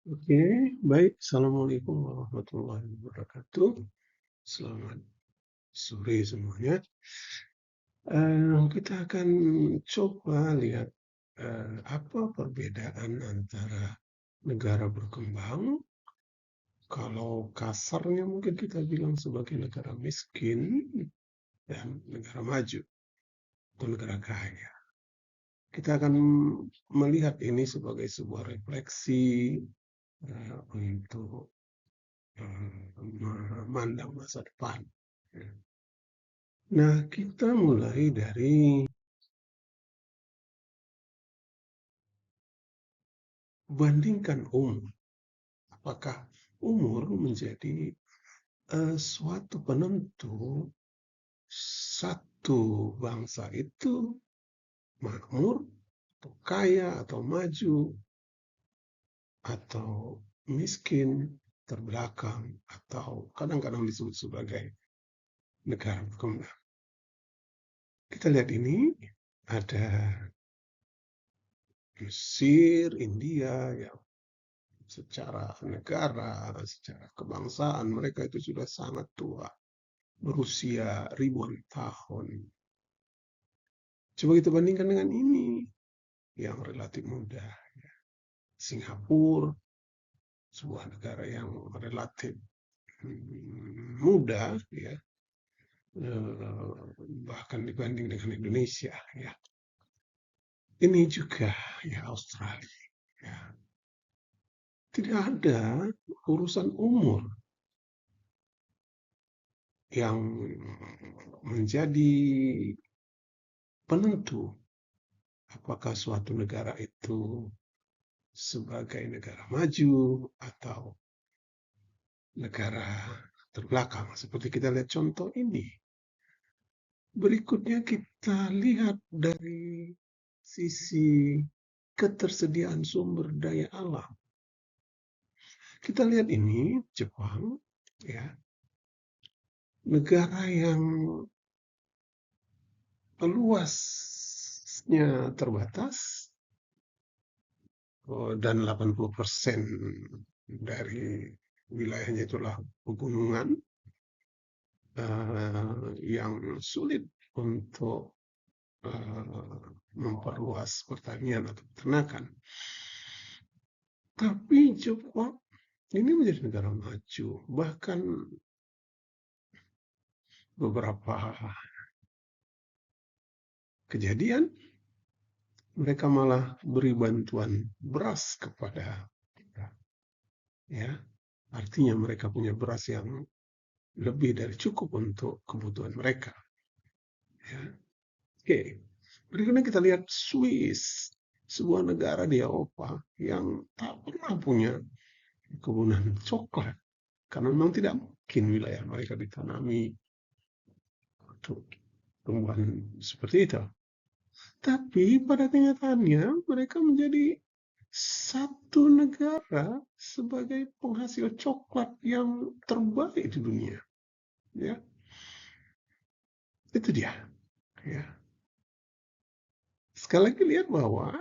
Oke, baik. Assalamualaikum warahmatullahi wabarakatuh. Selamat sore semuanya. Kita akan coba lihat apa perbedaan antara negara berkembang, kalau kasarnya mungkin kita bilang sebagai negara miskin, dan negara maju atau negara kaya. Kita akan melihat ini sebagai sebuah refleksi untuk memandang masa depan. Nah, kita mulai dari bandingkan umur. Apakah umur menjadi suatu penentu satu bangsa itu makmur, atau kaya, atau maju, atau miskin, terbelakang, atau kadang-kadang disebut sebagai negara berkembang. Kita lihat ini, ada Mesir, India, yang secara negara, secara kebangsaan mereka itu sudah sangat tua, berusia ribuan tahun. Coba kita bandingkan dengan ini yang relatif muda. Singapura, sebuah negara yang relatif muda, ya, bahkan dibanding dengan Indonesia, ya. Ini juga ya Australia, ya. Tidak ada urusan umur yang menjadi penentu apakah suatu negara itu sebagai negara maju atau negara terbelakang. Seperti kita lihat contoh ini. Berikutnya kita lihat dari sisi ketersediaan sumber daya alam. Kita lihat ini Jepang, ya, negara yang luasnya terbatas, dan 80% dari wilayahnya itulah pegunungan, yang sulit untuk memperluas pertanian atau peternakan. Tapi Jepang ini menjadi negara maju. Bahkan beberapa kejadian mereka malah beri bantuan beras kepada kita. Ya, artinya mereka punya beras yang lebih dari cukup untuk kebutuhan mereka. Ya. Oke, berikutnya kita lihat Swiss, sebuah negara di Eropa yang tak pernah punya kebunan coklat, karena memang tidak mungkin wilayah mereka ditanami untuk tumbuhan seperti itu. Tapi pada kenyataannya mereka menjadi satu negara sebagai penghasil coklat yang terbaik di dunia. Ya, itu dia. Ya. Sekali lagi lihat bahwa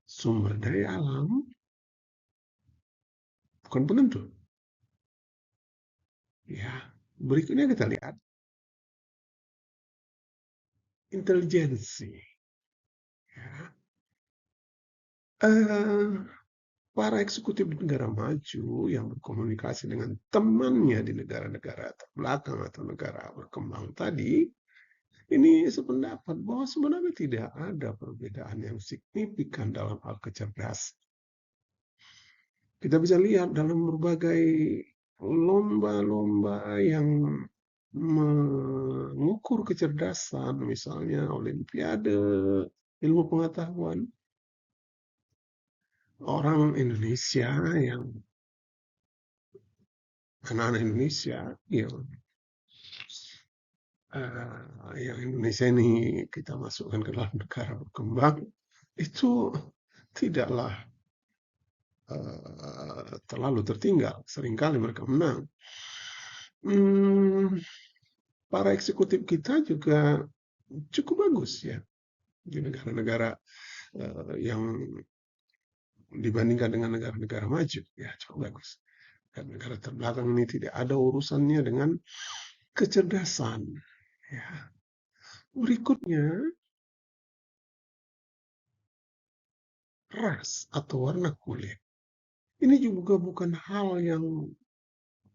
sumber daya alam bukan penentu. Ya, berikutnya kita lihat intelijensi. Ya. Para eksekutif di negara maju yang berkomunikasi dengan temannya di negara-negara terbelakang atau negara berkembang tadi, ini sependapat bahwa sebenarnya tidak ada perbedaan yang signifikan dalam hal kecerdasan. Kita bisa lihat dalam berbagai lomba-lomba yang mengukur kecerdasan, misalnya Olimpiade ilmu pengetahuan, orang Indonesia yang anak-anak Indonesia yang Indonesia ini kita masukkan ke dalam negara berkembang, itu tidaklah terlalu tertinggal. Seringkali mereka menang. Para eksekutif kita juga cukup bagus, ya, di negara-negara yang dibandingkan dengan negara-negara maju, ya cukup bagus. Dan negara terbelakang ini tidak ada urusannya dengan kecerdasan. Ya. Berikutnya, ras atau warna kulit. Ini juga bukan hal yang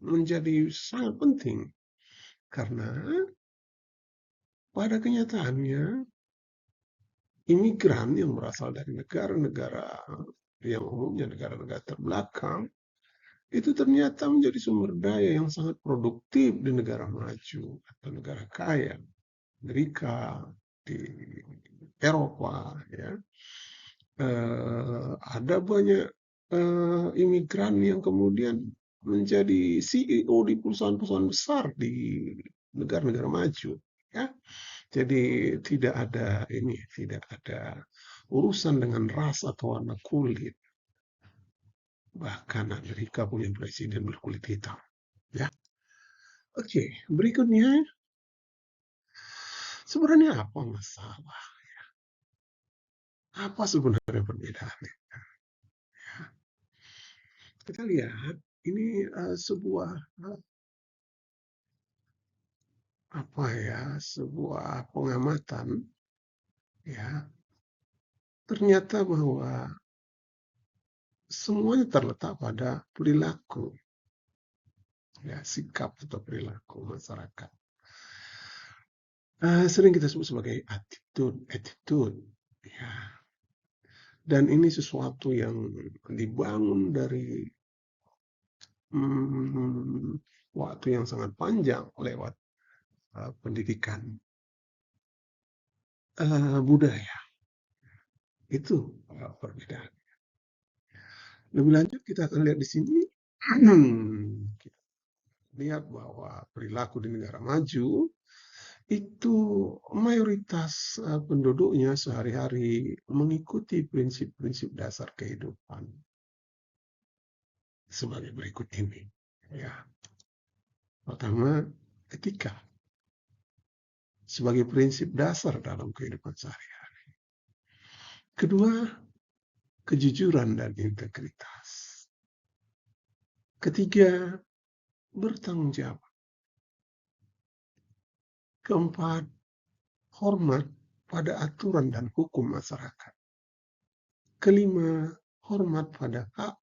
menjadi sangat penting, karena pada kenyataannya imigran yang berasal dari negara-negara yang umumnya negara-negara terbelakang itu ternyata menjadi sumber daya yang sangat produktif di negara maju atau negara kaya, Amerika, di Eropa, ya. Ada banyak imigran yang kemudian menjadi CEO di perusahaan-perusahaan besar di negara-negara maju, ya. Jadi tidak ada urusan dengan ras atau warna kulit. Bahkan Amerika punya presiden berkulit hitam, ya. Oke, berikutnya sebenarnya apa masalah? Apa sebenarnya perbedaannya? Kita lihat ini sebuah sebuah pengamatan, ya. Ternyata bahwa semuanya terletak pada perilaku, ya, sikap atau perilaku masyarakat. Sering kita sebut sebagai attitude, ya. Dan ini sesuatu yang dibangun dari waktu yang sangat panjang lewat pendidikan budaya. Itu perbedaan. Lebih lanjut kita akan lihat di sini. Kita lihat bahwa perilaku di negara maju itu mayoritas penduduknya sehari-hari mengikuti prinsip-prinsip dasar kehidupan sebagai berikut ini. Ya. Pertama, etika sebagai prinsip dasar dalam kehidupan sehari-hari. Kedua, kejujuran dan integritas. Ketiga, bertanggung jawab. Keempat, hormat pada aturan dan hukum masyarakat. Kelima, hormat pada hak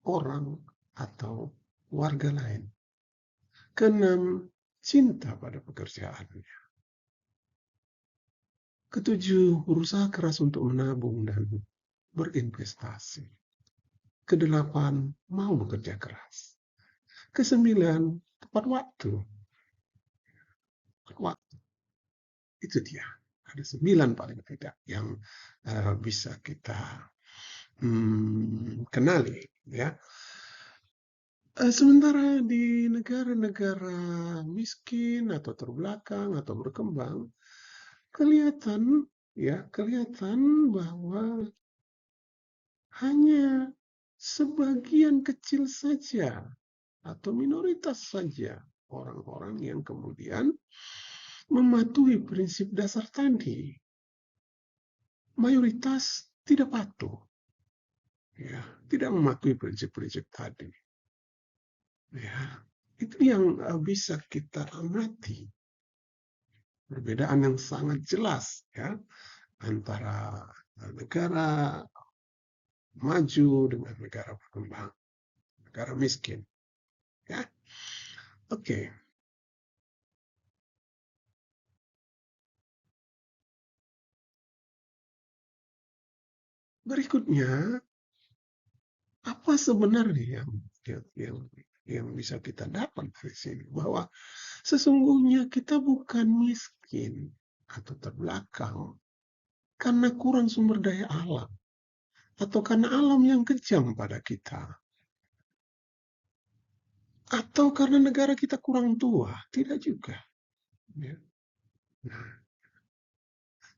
orang atau warga lain. Keenam, cinta pada pekerjaannya. Ketujuh, berusaha keras untuk menabung dan berinvestasi. Kedelapan, mau bekerja keras. Kesembilan, tepat waktu. Itu dia. Ada 9 paling tidak yang bisa kita kenali, ya. Sementara di negara-negara miskin atau terbelakang atau berkembang, kelihatan bahwa hanya sebagian kecil saja atau minoritas saja orang-orang yang kemudian mematuhi prinsip dasar tadi. Mayoritas tidak patuh, ya, tidak mematuhi prinsip-prinsip tadi. Ya, itu yang bisa kita amati. Perbedaan yang sangat jelas, ya, antara negara maju dengan negara berkembang, negara miskin. Ya, oke. Berikutnya, apa sebenarnya yang bisa kita dapat dari sini? Bahwa sesungguhnya kita bukan miskin atau terbelakang karena kurang sumber daya alam atau karena alam yang kejam pada kita atau karena negara kita kurang tua, tidak juga. Ya. Nah,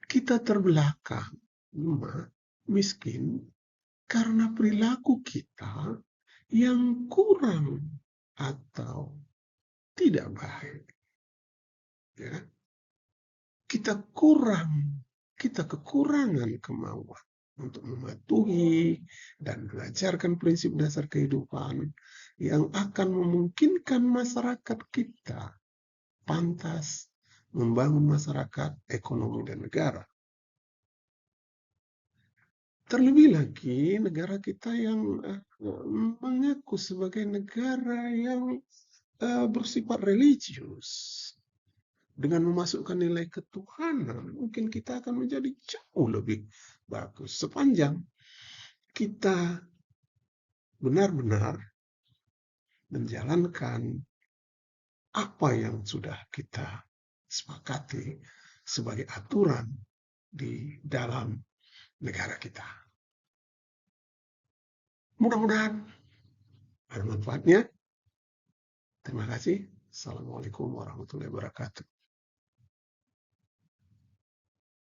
kita terbelakang, miskin karena perilaku kita yang kurang atau tidak baik. Ya. Kita kekurangan kemauan. untuk mematuhi dan mengajarkan prinsip dasar kehidupan yang akan memungkinkan masyarakat kita pantas membangun masyarakat, ekonomi, dan negara. Terlebih lagi negara kita yang mengaku sebagai negara yang bersifat religius. Dengan memasukkan nilai ketuhanan, mungkin kita akan menjadi jauh lebih bagus. Sepanjang kita benar-benar menjalankan apa yang sudah kita sepakati sebagai aturan di dalam negara kita. Mudah-mudahan ada manfaatnya. Terima kasih. Assalamualaikum warahmatullahi wabarakatuh.